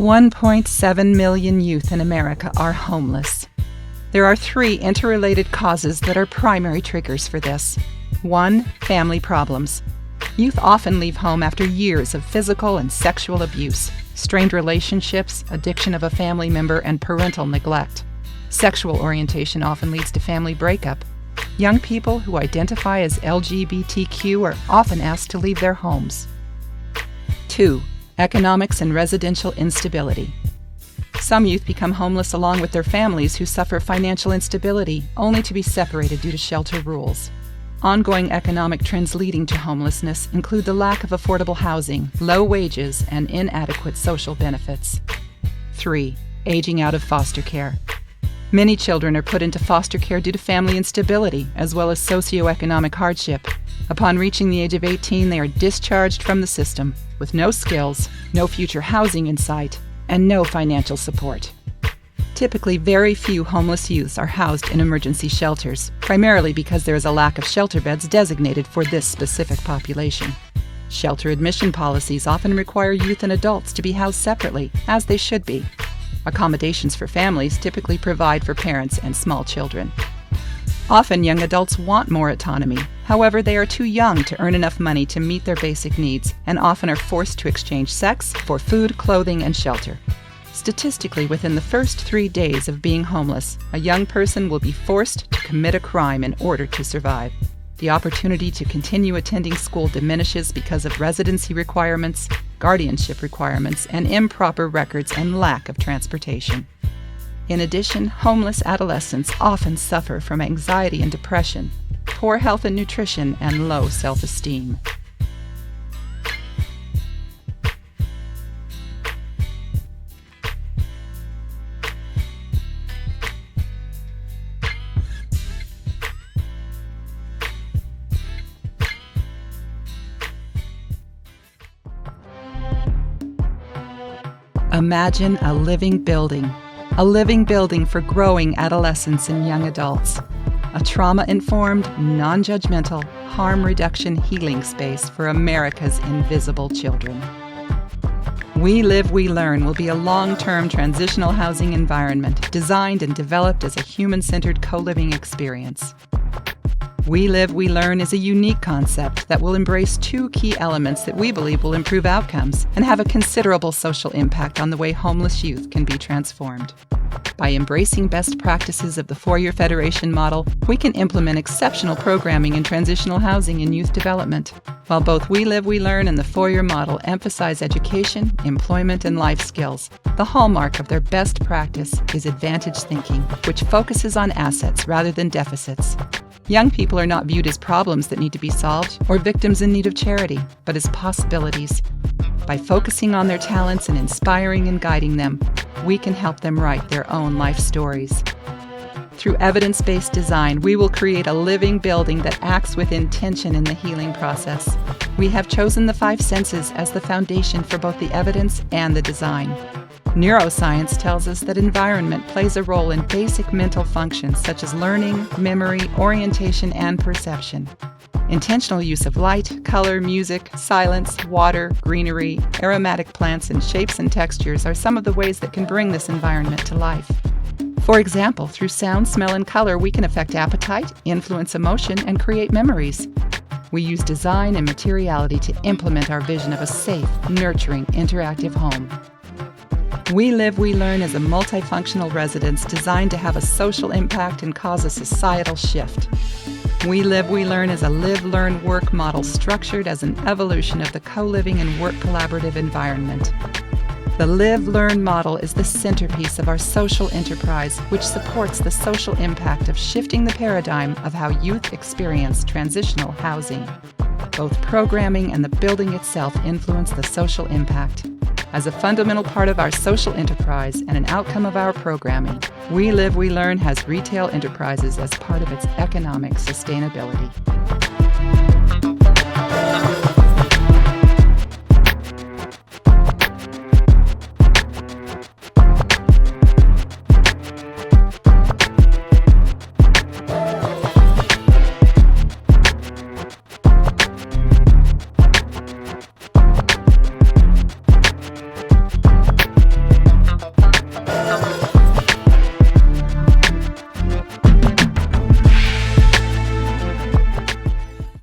1.7 million youth in America are homeless. There are 3 interrelated causes that are primary triggers for this. 1. Family problems. Youth often leave home after years of physical and sexual abuse, strained relationships, addiction of a family member, and parental neglect. Sexual orientation often leads to family breakup. Young people who identify as LGBTQ are often asked to leave their homes. 2. Economics and residential instability. Some youth become homeless along with their families who suffer financial instability, only to be separated due to shelter rules. Ongoing economic trends leading to homelessness include the lack of affordable housing, low wages, and inadequate social benefits. 3. Aging out of foster care. Many children are put into foster care due to family instability, as well as socioeconomic hardship. Upon reaching the age of 18, they are discharged from the system, with no skills, no future housing in sight, and no financial support. Typically, very few homeless youths are housed in emergency shelters, primarily because there is a lack of shelter beds designated for this specific population. Shelter admission policies often require youth and adults to be housed separately, as they should be. Accommodations for families typically provide for parents and small children. Often, young adults want more autonomy. However, they are too young to earn enough money to meet their basic needs and often are forced to exchange sex for food, clothing, and shelter. Statistically, within the first 3 days of being homeless, a young person will be forced to commit a crime in order to survive. The opportunity to continue attending school diminishes because of residency requirements, guardianship requirements, and improper records and lack of transportation. In addition, homeless adolescents often suffer from anxiety and depression, poor health and nutrition, and low self-esteem. Imagine a living building for growing adolescents and young adults. A trauma-informed, non-judgmental, harm reduction healing space for America's invisible children. We Live, We Learn will be a long-term transitional housing environment designed and developed as a human-centered co-living experience. We Live, We Learn is a unique concept that will embrace 2 key elements that we believe will improve outcomes and have a considerable social impact on the way homeless youth can be transformed. By embracing best practices of the 4-year Federation model, we can implement exceptional programming in transitional housing and youth development. While both We Live, We Learn and the 4-year model emphasize education, employment, and life skills, the hallmark of their best practice is advantage thinking, which focuses on assets rather than deficits. Young people are not viewed as problems that need to be solved or victims in need of charity, but as possibilities. By focusing on their talents and inspiring and guiding them, we can help them write their own life stories. Through evidence-based design, we will create a living building that acts with intention in the healing process. We have chosen the 5 senses as the foundation for both the evidence and the design. Neuroscience tells us that environment plays a role in basic mental functions such as learning, memory, orientation, and perception. Intentional use of light, color, music, silence, water, greenery, aromatic plants, and shapes and textures are some of the ways that can bring this environment to life. For example, through sound, smell, and color, we can affect appetite, influence emotion, and create memories. We use design and materiality to implement our vision of a safe, nurturing, interactive home. We Live, We Learn is a multifunctional residence designed to have a social impact and cause a societal shift. We Live, We Learn is a live, learn, work model structured as an evolution of the co-living and work collaborative environment. The Live, Learn model is the centerpiece of our social enterprise, which supports the social impact of shifting the paradigm of how youth experience transitional housing. Both programming and the building itself influence the social impact. As a fundamental part of our social enterprise and an outcome of our programming, We Live, We Learn has retail enterprises as part of its economic sustainability.